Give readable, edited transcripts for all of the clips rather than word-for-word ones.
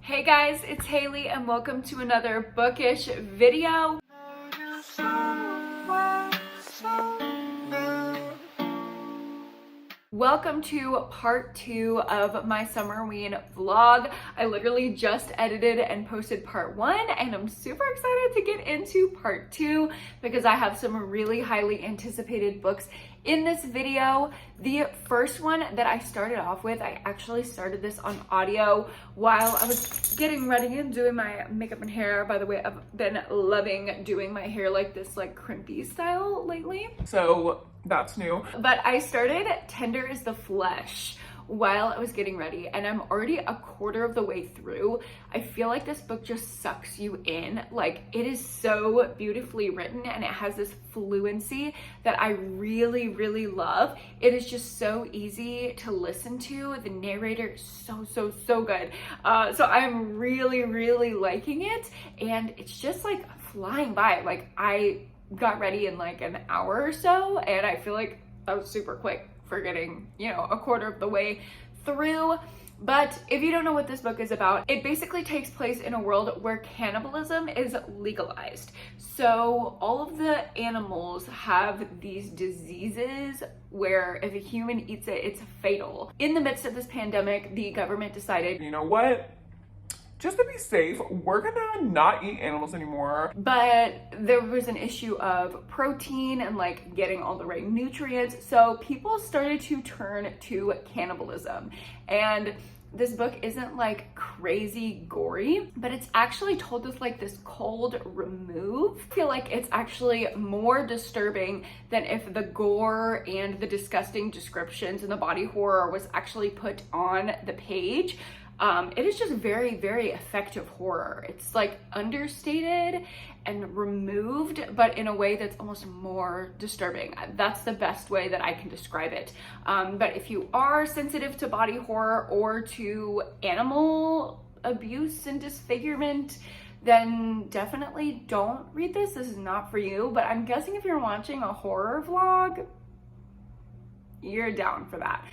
Hey guys, it's Haley and welcome to another bookish video. Welcome to part 2 of my Summerween vlog. I literally just edited and posted part 1 and I'm super excited to get into part 2 because I have some really highly anticipated books in this video. The first one that I started off with, I actually started this on audio while I was getting ready and doing my makeup and hair. By the way, I've been loving doing my hair like this crimpy style lately. So that's new. But I started Tender is the Flesh while I was getting ready and I'm already a quarter of the way through. I feel like this book just sucks you in. Like, it is so beautifully written and it has this fluency that I really, really love. It is just so easy to listen to. The narrator is so good. So I'm really, really liking it and it's just like flying by. Like, I got ready in like an hour or so and I feel like that was super quick for getting, you know, a quarter of the way through. But if you don't know what this book is about, it basically takes place in a world where cannibalism is legalized. So all of the animals have these diseases where if a human eats it, it's fatal. In the midst of this pandemic, the government decided, you know what? Just to be safe, we're gonna not eat animals anymore. But there was an issue of protein and like getting all the right nutrients. So people started to turn to cannibalism. And this book isn't like crazy gory, but it's actually told with like this cold remove. I feel like it's actually more disturbing than if the gore and the disgusting descriptions and the body horror was actually put on the page. It is just very, very effective horror. It's like understated and removed, but in a way that's almost more disturbing. That's the best way that I can describe it. But if you are sensitive to body horror or to animal abuse and disfigurement, then definitely don't read this. This is not for you. But I'm guessing if you're watching a horror vlog, you're down for that.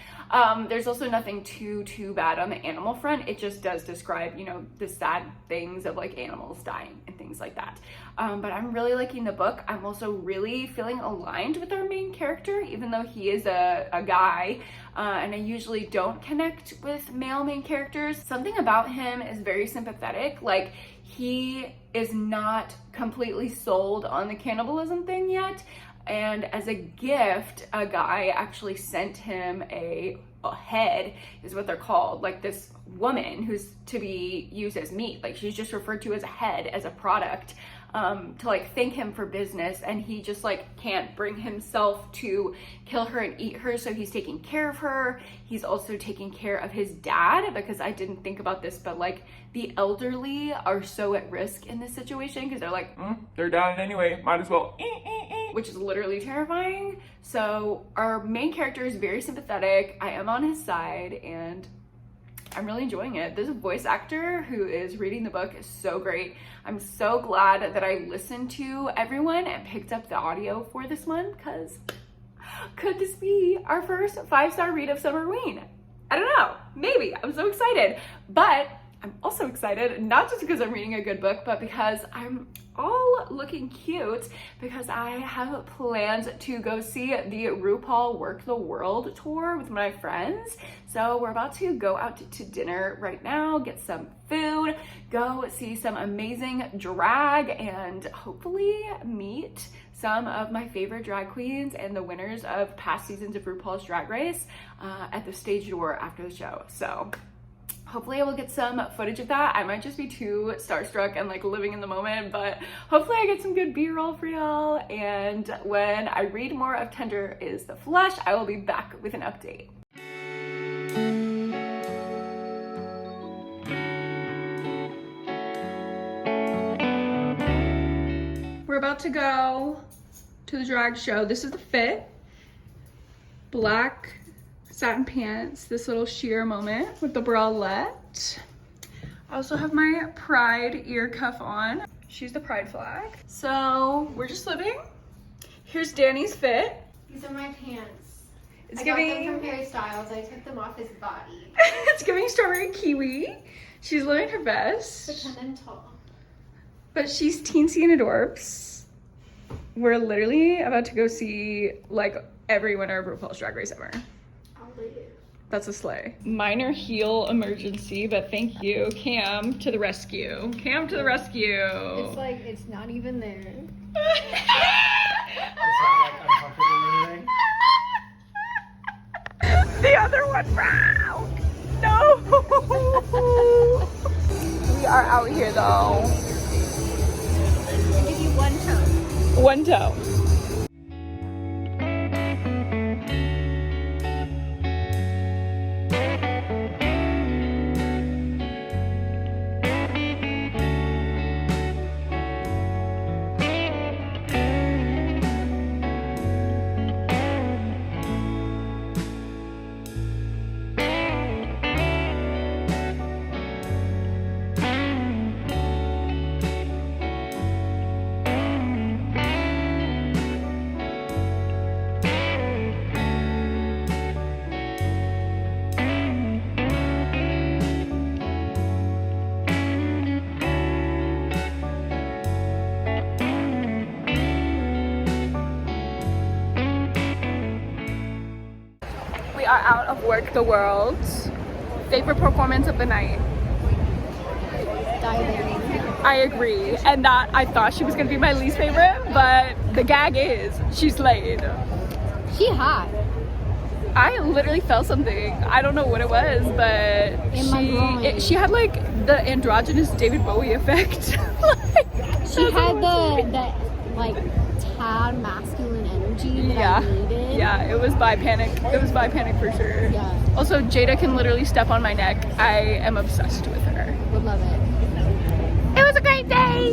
There's also nothing too bad on the animal front. It just does describe, you know, the sad things of like animals dying and things like that. But I'm really liking the book. I'm also really feeling aligned with our main character, even though he is a guy. And I usually don't connect with male main characters. Something about him is very sympathetic. Like, he is not completely sold on the cannibalism thing yet. And as a gift, a guy actually sent him a head, is what they're called, like this woman who's to be used as meat. Like, she's just referred to as a head, as a product, to like thank him for business. And he just like can't bring himself to kill her and eat her, so he's taking care of her. He's also taking care of his dad, because I didn't think about this, but like the elderly are so at risk in this situation because they're like, they're dying anyway, might as well. Which is literally terrifying. So our main character is very sympathetic. I am on his side and I'm really enjoying it. This voice actor who is reading the book is so great. I'm so glad that I listened to everyone and picked up the audio for this one, because could this be our first 5-star read of Summerween? I don't know, maybe. I'm so excited. But I'm also excited, not just because I'm reading a good book, but because I'm all looking cute, because I have plans to go see the RuPaul Work the World tour with my friends. So we're about to go out to dinner right now, get some food, go see some amazing drag, and hopefully meet some of my favorite drag queens and the winners of past seasons of RuPaul's Drag Race at the stage door after the show. So hopefully I will get some footage of that. I might just be too starstruck and like living in the moment, but hopefully I get some good B-roll for y'all. And when I read more of Tender is the Flesh, I will be back with an update. We're about to go to the drag show. This is the fit. Black satin pants, this little sheer moment with the bralette. I also have my pride ear cuff on. She's the pride flag. So we're just living. Here's Danny's fit. These are my pants. It's I giving got them from Harry Styles. I took them off his body. it's giving strawberry kiwi. She's living her best. Pretend I'm tall. But she's teensy and adorbs. We're literally about to go see like every winner of RuPaul's Drag Race ever. I'll leave. That's a slay. Minor heel emergency, but thank you, Cam, to the rescue. Cam to the rescue. It's like, it's not even there. It's not like uncomfortable or anything. The other one broke. No. We are out here though. I'll give you one toe. One toe. We are out of Work the World. Favorite performance of the night? Diabetes. I agree. And that I thought she was gonna be my least favorite, but the gag is she slayed. She hot. I literally felt something. I don't know what it was, but In my groin. she had like the androgynous David Bowie effect. She had the like tad masculine energy that I needed. Yeah, it was by Panic. It was by Panic for sure. Yeah. Also, Jada can literally step on my neck. I am obsessed with her. Would love it. It was a great day.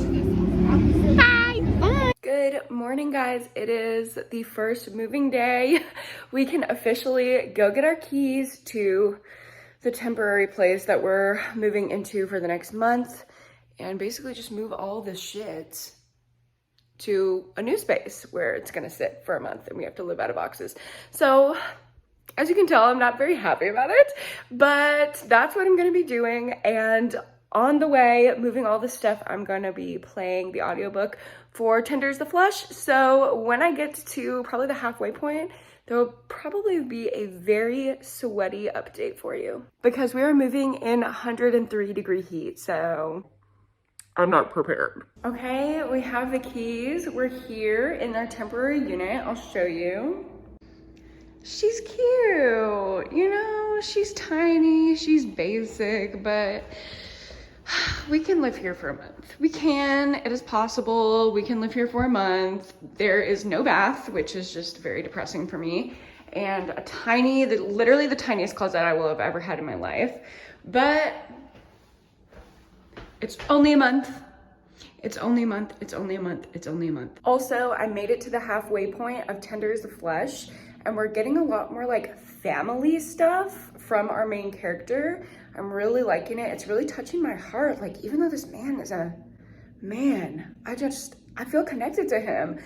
Bye. Bye. Good morning, guys. It is the first moving day. We can officially go get our keys to the temporary place that we're moving into for the next month and basically just move all this shit to a new space where it's gonna sit for a month and we have to live out of boxes. So as you can tell, I'm not very happy about it, but that's what I'm gonna be doing. And on the way, moving all this stuff, I'm gonna be playing the audiobook for Tender is the Flesh. So when I get to probably the halfway point, there will probably be a very sweaty update for you because we are moving in 103-degree heat, so I'm not prepared. okay, we have the keys. We're here in our temporary unit. I'll show you. She's cute, you know, she's tiny, she's basic, but we can live here for a month. We can, it is possible. We can live here for a month. There is no bath, which is just very depressing for me. And a tiny, literally the tiniest closet I will have ever had in my life. But it's only a month. It's only a month, it's only a month, it's only a month. Also, I made it to the halfway point of Tender is the Flesh, and we're getting a lot more like family stuff from our main character. I'm really liking it. It's really touching my heart. Like, even though this man is a man, I feel connected to him.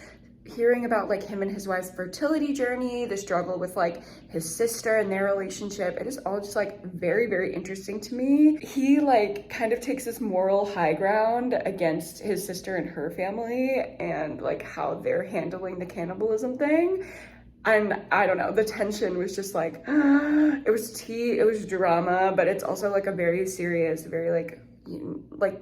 Hearing about like him and his wife's fertility journey, the struggle with like his sister and their relationship, it is all just like very, very interesting to me. He like kind of takes this moral high ground against his sister and her family and like how they're handling the cannibalism thing. And I don't know, the tension was just like, it was tea, it was drama, but it's also like a very serious, very like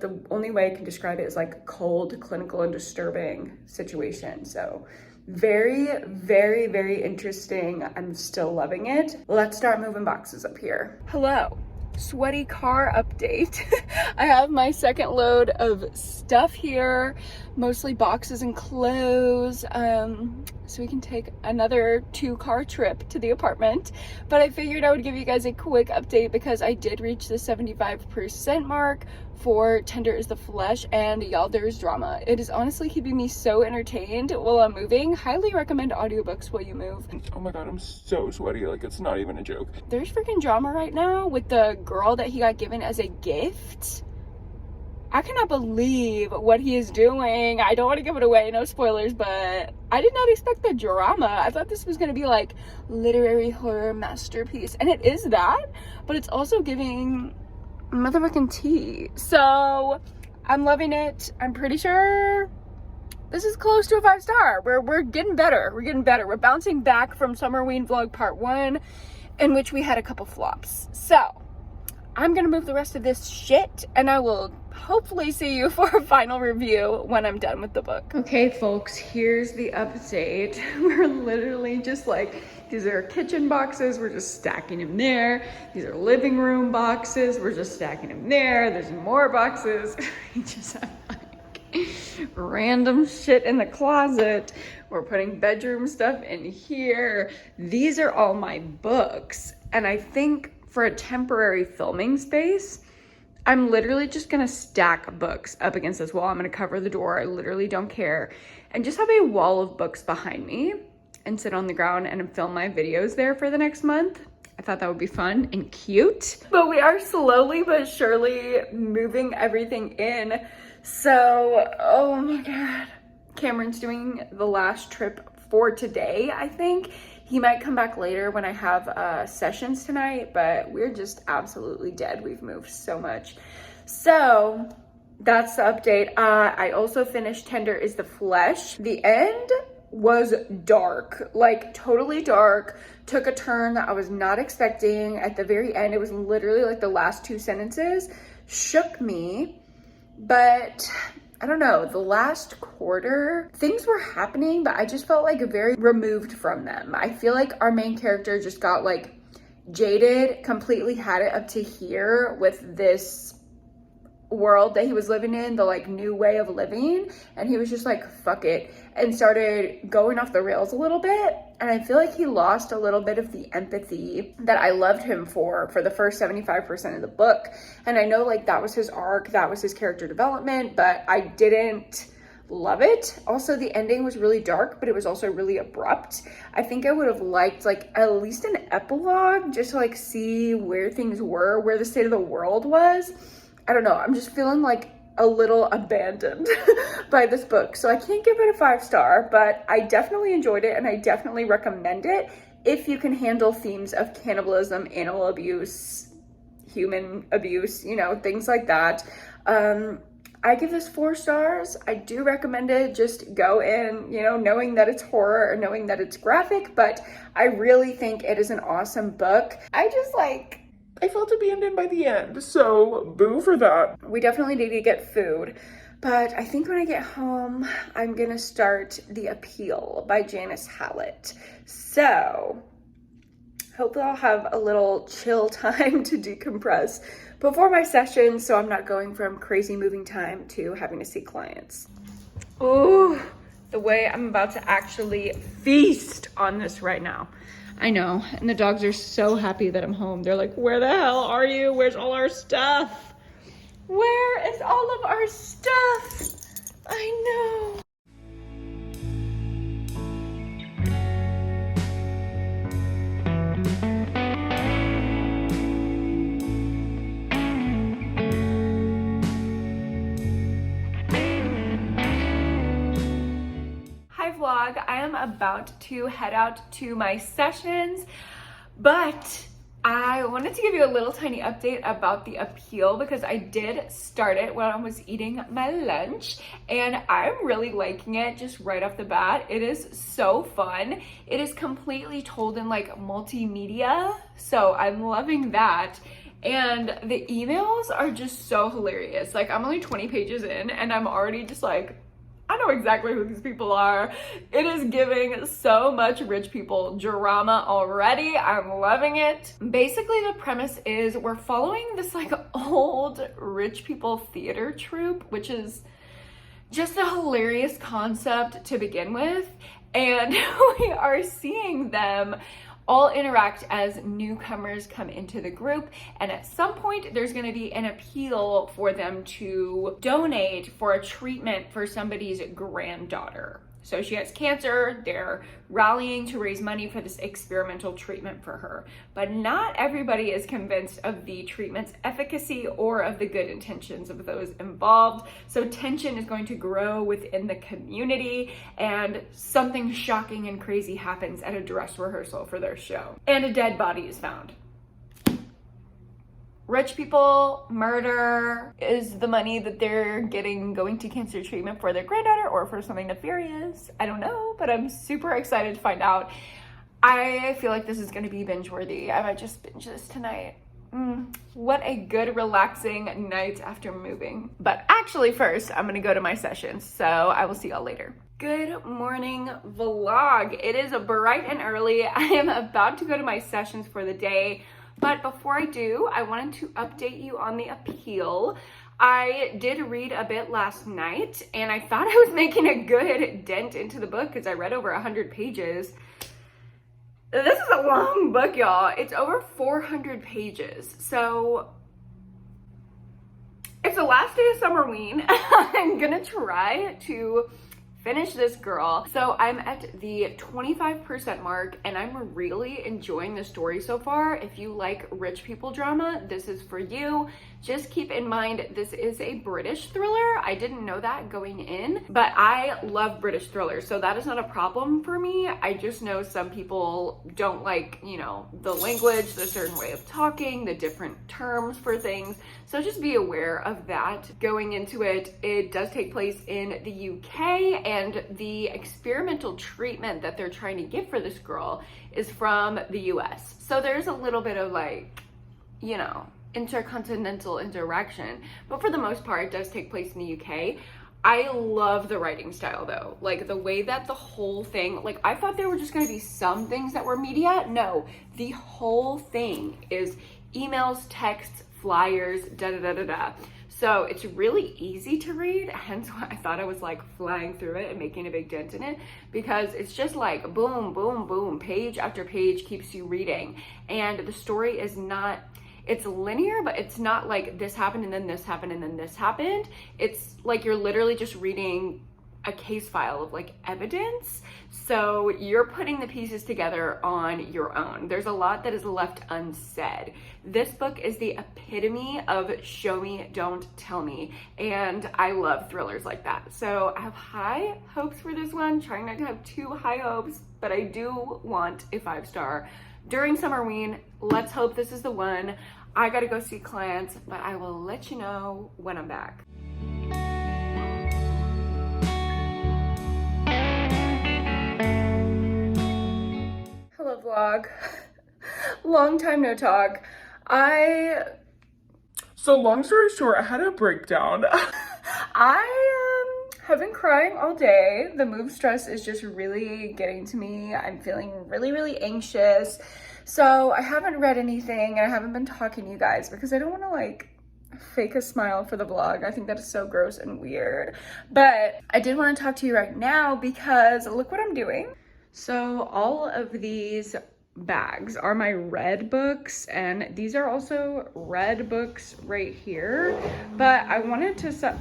the only way I can describe it is like cold, clinical, and disturbing situation. So very, very, very interesting. I'm still loving it. Let's start moving boxes up here. Hello. Sweaty car update. I have my second load of stuff here, mostly boxes and clothes, so we can take another 2-car trip to the apartment. But I figured I would give you guys a quick update because I did reach the 75% mark for Tender is the Flesh, and y'all, there's drama. It is honestly keeping me so entertained while I'm moving. Highly recommend audiobooks while you move. Oh my god, I'm so sweaty, like it's not even a joke. There's freaking drama right now with the girl that he got given as a gift. I cannot believe what he is doing. I don't want to give it away, no spoilers, but I did not expect the drama. I thought this was going to be like literary horror masterpiece, and it is that, but it's also giving motherfucking tea. So I'm loving it. I'm pretty sure this is close to a 5-star. We're getting better. We're getting better. We're bouncing back from Summerween vlog part 1, in which we had a couple flops. So I'm gonna move the rest of this shit, and I will hopefully see you for a final review when I'm done with the book. Okay, folks, here's the update. We're literally just like, these are kitchen boxes, we're just stacking them there. These are living room boxes, we're just stacking them there. There's more boxes. We just have like random shit in the closet. We're putting bedroom stuff in here. These are all my books, and I think for a temporary filming space, I'm literally just gonna stack books up against this wall. I'm gonna cover the door, I literally don't care, and just have a wall of books behind me and sit on the ground and film my videos there for the next month. I thought that would be fun and cute. But we are slowly but surely moving everything in. So, oh my God. Cameron's doing the last trip for today, I think. He might come back later when I have sessions tonight, but we're just absolutely dead. We've moved so much. So that's the update. I also finished Tender is the Flesh. The end was dark, like totally dark. Took a turn that I was not expecting. At the very end, it was literally like the last 2 sentences shook me, but I don't know, the last quarter, things were happening, but I just felt like very removed from them. I feel like our main character just got like jaded, completely had it up to here with this world that he was living in, the like new way of living, and he was just like, fuck it, and started going off the rails a little bit. And I feel like he lost a little bit of the empathy that I loved him for the first 75% of the book. And I know like that was his arc, that was his character development, but I didn't love it. Also, the ending was really dark, but it was also really abrupt. I think I would have liked like at least an epilogue just to like see where things were, where the state of the world was. I don't know, I'm just feeling like a little abandoned by this book. So I can't give it a 5-star, but I definitely enjoyed it and I definitely recommend it if you can handle themes of cannibalism, animal abuse, human abuse, you know, things like that. I give this 4 stars. I do recommend it. Just go in, you know, knowing that it's horror or knowing that it's graphic, but I really think it is an awesome book. I felt abandoned by the end, so boo for that. We definitely need to get food, but I think when I get home, I'm gonna start The Appeal by Janice Hallett. So hopefully I'll have a little chill time to decompress before my session, so I'm not going from crazy moving time to having to see clients. Ooh, the way I'm about to actually feast on this right now. I know, and the dogs are so happy that I'm home. They're like, where the hell are you? Where's all our stuff? Where is all of our stuff? I know. Vlog. I am about to head out to my sessions, but I wanted to give you a little tiny update about The Appeal because I did start it when I was eating my lunch and I'm really liking it just right off the bat. It is so fun. It is completely told in like multimedia, so I'm loving that. And the emails are just so hilarious. Like I'm only 20 pages in and I'm already just like, I know exactly who these people are. It is giving so much rich people drama already. I'm loving it. Basically, the premise is we're following this like old rich people theater troupe, which is just a hilarious concept to begin with. And we are seeing them all interact as newcomers come into the group, and at some point there's going to be an appeal for them to donate for a treatment for somebody's granddaughter. So she has cancer, they're rallying to raise money for this experimental treatment for her. But not everybody is convinced of the treatment's efficacy or of the good intentions of those involved. So tension is going to grow within the community, and something shocking and crazy happens at a dress rehearsal for their show. And a dead body is found. rich people, murder, is the money that they're getting going to cancer treatment for their granddaughter or for something nefarious? I don't know, but I'm super excited to find out. I feel like this is going to be binge worthy. I might just binge this tonight. What a good relaxing night after moving. But actually first, I'm gonna go to my sessions, so I will see y'all later. Good morning vlog. It is bright and early. I am about to go to my sessions for the day, but before I do, I wanted to update you on the appeal. I did read a bit last night, and I thought I was making a good dent into the book because I read over 100 pages. This is a long book, y'all. It's over 400 pages. So it's the last day of Summerween. I'm gonna try to finish this girl. So I'm at the 25% mark and I'm really enjoying the story so far. If you like rich people drama, this is for you. Just keep in mind, this is a British thriller. I didn't know that going in, but I love British thrillers, so that is not a problem for me. I just know some people don't like, you know, the language, the certain way of talking, the different terms for things. So just be aware of that going into it. It does take place in the UK, and the experimental treatment that they're trying to give for this girl is from the US. So there's a little bit of like, you know, intercontinental interaction, but for the most part it does take place in the UK. I love the writing style though, like the way that the whole thing, like I thought there were just going to be some things that were media. No, the whole thing is emails, texts, flyers, da da da da da. So it's really easy to read, hence why I thought I was like flying through it and making a big dent in it, because it's just like boom, boom, boom, page after page keeps you reading. And the story is not, it's linear, but it's not like this happened and then this happened and then this happened. It's like you're literally just reading a case file of like evidence. So you're putting the pieces together on your own. There's a lot that is left unsaid. This book is the epitome of show me, don't tell me. And I love thrillers like that. So I have high hopes for this one, trying not to have too high hopes, but I do want a 5-star. During Summerween, let's hope this is the one. I gotta go see clients, but I will let you know when I'm back. Hello vlog. Long time no talk. So long story short, I had a breakdown. I have been crying all day. The move stress is just really getting to me. I'm feeling really, really anxious. So I haven't read anything and I haven't been talking to you guys because I don't want to like fake a smile for the vlog. I think that is so gross and weird. But I did want to talk to you right now because look what I'm doing. So all of these bags are my red books, and these are also red books right here. But I wanted to set,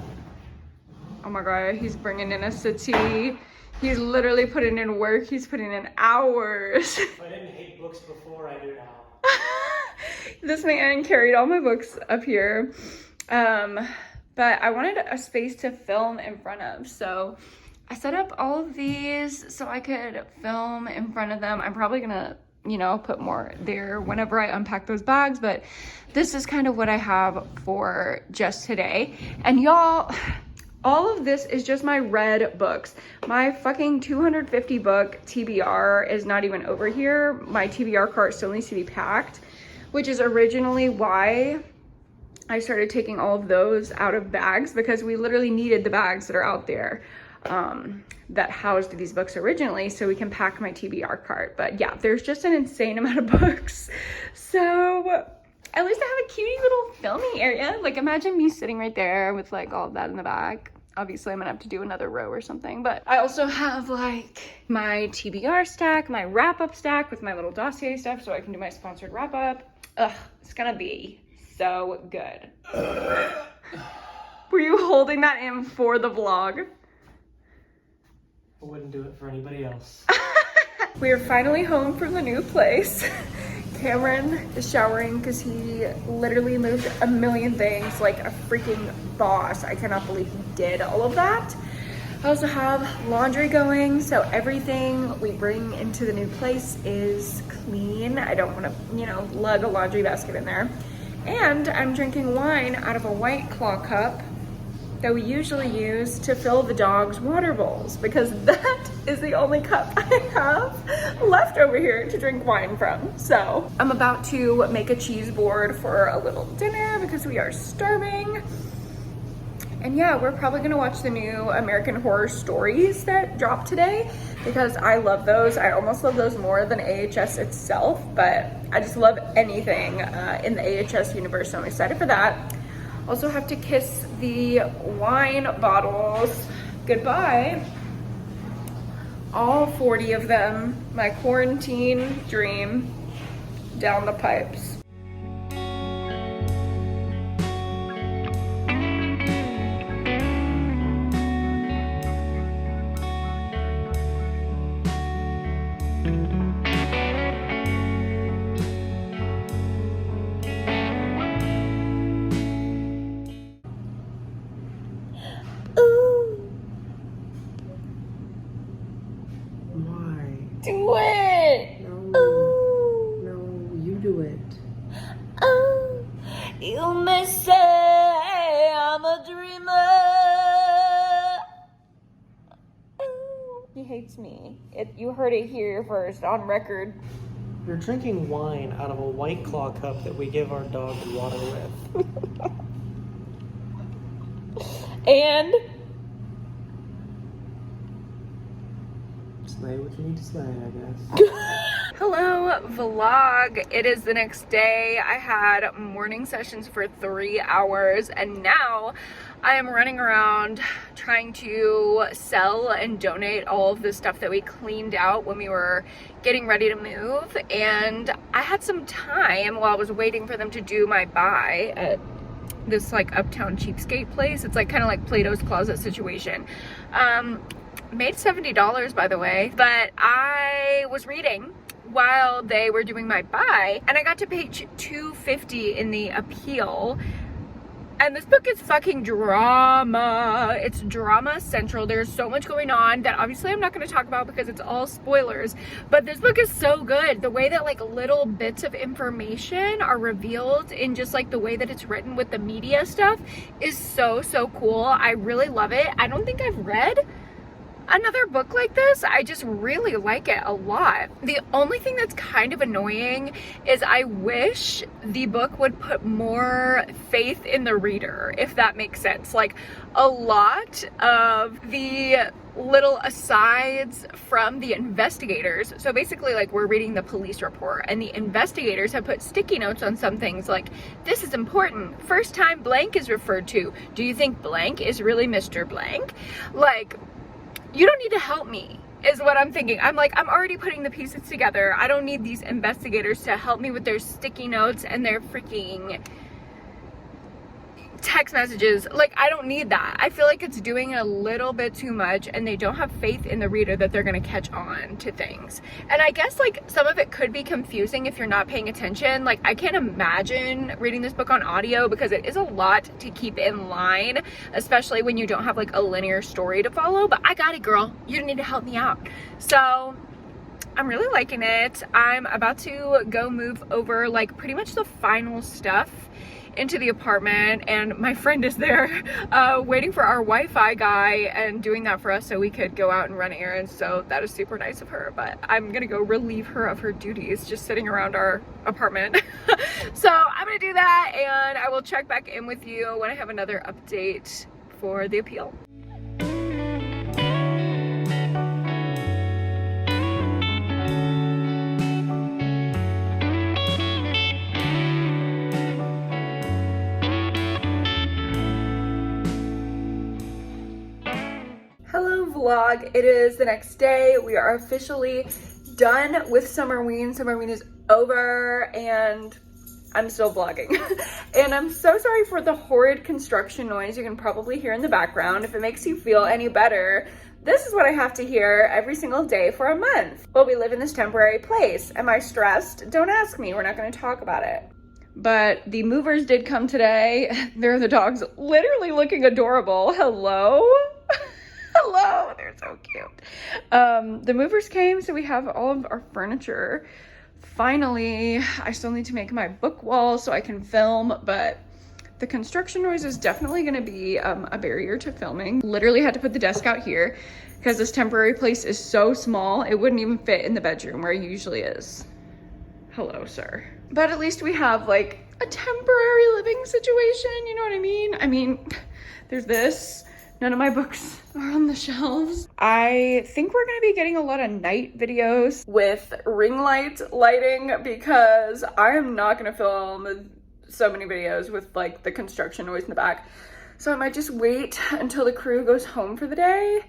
oh my god, he's bringing in a settee. He's literally putting in work. He's putting in hours. If I didn't hate books before, I do now. This man carried all my books up here. But I wanted a space to film in front of, so I set up all of these so I could film in front of them. I'm probably gonna, you know, put more there whenever I unpack those bags, but this is kind of what I have for just today. And y'all, all of this is just my red books. My fucking 250 book TBR is not even over here. My TBR cart still needs to be packed, which is originally why I started taking all of those out of bags, because we literally needed the bags that are out there that housed these books originally so we can pack my TBR cart. But yeah, there's just an insane amount of books. So at least I have a cutie little filming area. Like imagine me sitting right there with like all of that in the back. Obviously I'm gonna have to do another row or something, but I also have like my TBR stack, my wrap up stack with my little dossier stuff so I can do my sponsored wrap up. Ugh, it's gonna be so good. Were you holding that in for the vlog? I wouldn't do it for anybody else. We are finally home from the new place. Cameron is showering because he literally moved a million things like a freaking boss. I cannot believe he did all of that. I also have laundry going, so everything we bring into the new place is clean. I don't want to, you know, lug a laundry basket in there. And I'm drinking wine out of a White Claw cup that we usually use to fill the dog's water bowls, because that is the only cup I have left over here to drink wine from. So I'm about to make a cheese board for a little dinner because we are starving. And yeah, we're probably gonna watch the new American Horror Stories that dropped today because I love those. I almost love those more than AHS itself, but I just love anything in the AHS universe, so I'm excited for that. Also have to kiss the wine bottles goodbye. All 40 of them, my quarantine dream, down the pipes. Do it! No. Ooh. No, you do it. Oh, you may say I'm a dreamer. Ooh. He hates me. You heard it here first, on record. You're drinking wine out of a White Claw cup that we give our dog water with. And Slay what you need to slay, I guess. hello vlog. It is the next day. I had morning sessions for 3 hours and now I am running around trying to sell and donate all of the stuff that we cleaned out when we were getting ready to move. And I had some time while I was waiting for them to do my buy at this like uptown cheapskate place. It's like kind of like Plato's Closet situation. Made $70 by the way, but I was reading while they were doing my buy and I got to page 250 in the appeal. And this book is fucking drama. It's drama central. There's so much going on that obviously I'm not going to talk about because it's all spoilers. But this book is so good. The way that like little bits of information are revealed in just like the way that it's written with the media stuff is so cool. I really love it. I don't think I've read another book like this. I just really like it a lot. The only thing that's kind of annoying is I wish the book would put more faith in the reader, if that makes sense. Like a lot of the little asides from the investigators. So basically like we're reading the police report and the investigators have put sticky notes on some things like, this is important. First time blank is referred to. Do you think blank is really Mr. Blank? Like, you don't need to help me, is what I'm thinking. I'm like, I'm already putting the pieces together. I don't need these investigators to help me with their sticky notes and their freaking text messages. Like, I don't need that. I feel like it's doing a little bit too much and they don't have faith in the reader that they're gonna catch on to things. And I guess like some of it could be confusing if you're not paying attention. Like I can't imagine reading this book on audio because it is a lot to keep in line, especially when you don't have like a linear story to follow, but I got it, girl. You don't need to help me out. So I'm really liking it. I'm about to go move over like pretty much the final stuff into the apartment and my friend is there waiting for our Wi-Fi guy and doing that for us so we could go out and run errands. So that is super nice of her, but I'm gonna go relieve her of her duties just sitting around our apartment. So I'm gonna do that and I will check back in with you when I have another update for the appeal. Hello vlog, it is the next day. We are officially done with Summerween. Summerween is over and I'm still vlogging. And I'm so sorry for the horrid construction noise you can probably hear in the background. If it makes you feel any better, this is what I have to hear every single day for a month. Well, we live in this temporary place. Am I stressed? Don't ask me, we're not gonna talk about it. But the movers did come today. There are the dogs literally looking adorable. Hello? Hello, they're so cute. The movers came, so we have all of our furniture finally, I still need to make my book wall so I can film, but the construction noise is definitely gonna be a barrier to filming. Literally had to put the desk out here because this temporary place is so small, it wouldn't even fit in the bedroom where it usually is. Hello, sir. But at least we have like a temporary living situation, you know what I mean? I mean, there's this. None of my books are on the shelves. I think we're gonna be getting a lot of night videos with ring light lighting because I am not gonna film so many videos with like the construction noise in the back. So I might just wait until the crew goes home for the day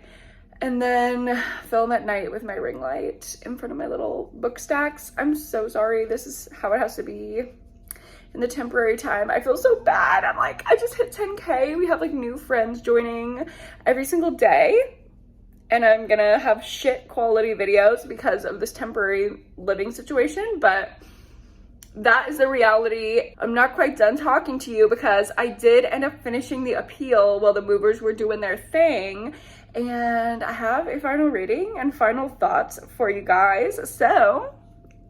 and then film at night with my ring light in front of my little book stacks. I'm so sorry. This is how it has to be in the temporary time. I feel so bad. I'm like, I just hit 10K. We have like new friends joining every single day. And I'm gonna have shit quality videos because of this temporary living situation, but that is the reality. I'm not quite done talking to you because I did end up finishing the appeal while the movers were doing their thing. And I have a final reading and final thoughts for you guys. So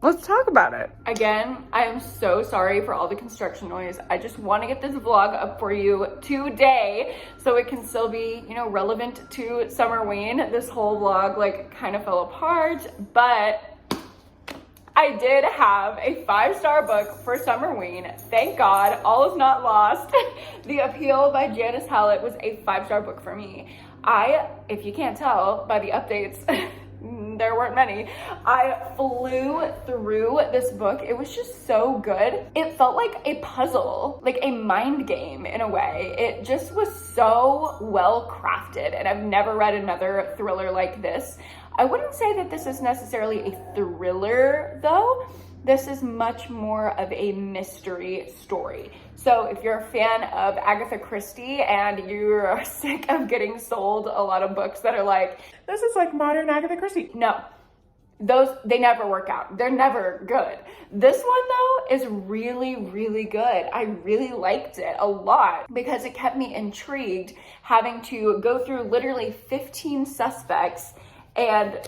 let's talk about it. Again, I am so sorry for all the construction noise. I just want to get this vlog up for you today so it can still be, you know, relevant to Summerween. This whole vlog like kind of fell apart, but I did have a 5-star book for Summerween. Thank God, all is not lost. The Appeal by Janice Hallett was a 5-star book for me. If you can't tell by the updates, there weren't many. I flew through this book. It was just so good. It felt like a puzzle, like a mind game in a way. It just was so well crafted, and I've never read another thriller like this. I wouldn't say that this is necessarily a thriller though. This is much more of a mystery story. So if you're a fan of Agatha Christie and you're sick of getting sold a lot of books that are like, This is like modern Agatha Christie. no, they never work out. They're never good. This one though is really, really good. I really liked it a lot because it kept me intrigued, having to go through literally 15 suspects and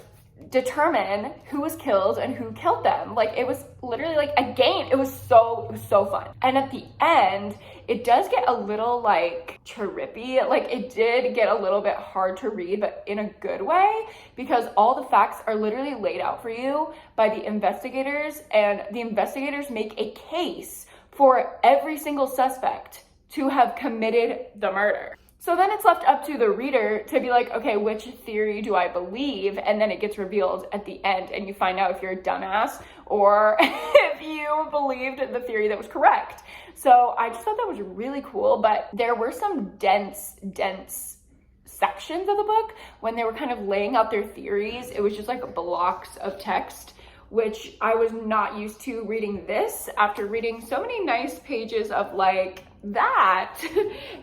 determine who was killed and who killed them. Like, it was literally like a game. It was so fun. And at the end, it does get a little like trippy. Like, it did get a little bit hard to read, but in a good way, because all the facts are literally laid out for you by the investigators, and the investigators make a case for every single suspect to have committed the murder. So then it's left up to the reader to be like, okay, which theory do I believe? And then it gets revealed at the end and you find out if you're a dumbass or if you believed the theory that was correct. So I just thought that was really cool, but there were some dense sections of the book when they were kind of laying out their theories. It was just like blocks of text, which I was not used to reading this after reading so many nice pages of like that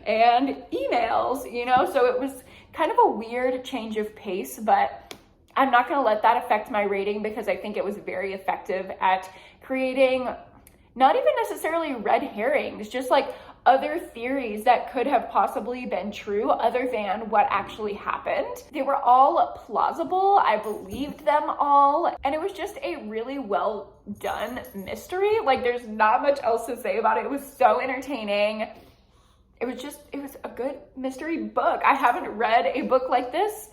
and emails, you know? So it was kind of a weird change of pace, but I'm not gonna let that affect my rating because I think it was very effective at creating not even necessarily red herrings, just like other theories that could have possibly been true other than what actually happened. They were all plausible. I believed them all. And it was just a really well done mystery. Like, there's not much else to say about it. It was so entertaining. It was a good mystery book. I haven't read a book like this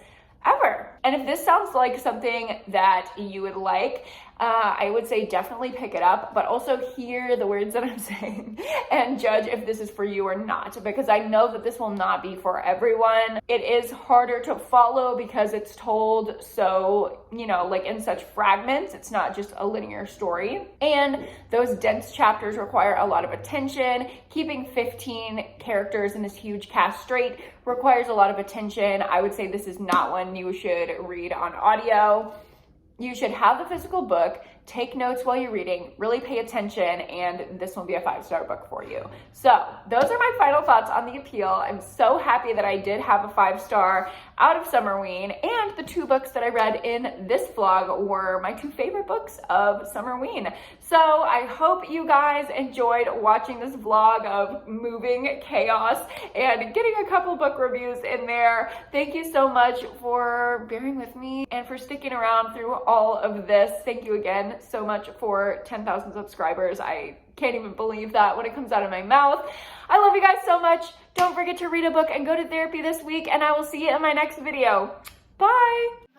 ever. And if this sounds like something that you would like, I would say definitely pick it up, but also hear the words that I'm saying and judge if this is for you or not, because I know that this will not be for everyone. It is harder to follow because it's told so, you know, like in such fragments. It's not just a linear story. And those dense chapters require a lot of attention. Keeping 15 characters in this huge cast straight requires a lot of attention. I would say this is not one you should read on audio. You should have the physical book, take notes while you're reading, really pay attention, and this will be a 5-star book for you. So those are my final thoughts on The Appeal. I'm so happy that I did have a 5-star out of Summerween, and the 2 books that I read in this vlog were my 2 favorite books of Summerween. So I hope you guys enjoyed watching this vlog of moving chaos and getting a couple book reviews in there. Thank you so much for bearing with me and for sticking around through all of this. Thank you again so much for 10,000 subscribers. I can't even believe that when it comes out of my mouth. I love you guys so much. Don't forget to read a book and go to therapy this week, and I will see you in my next video. Bye!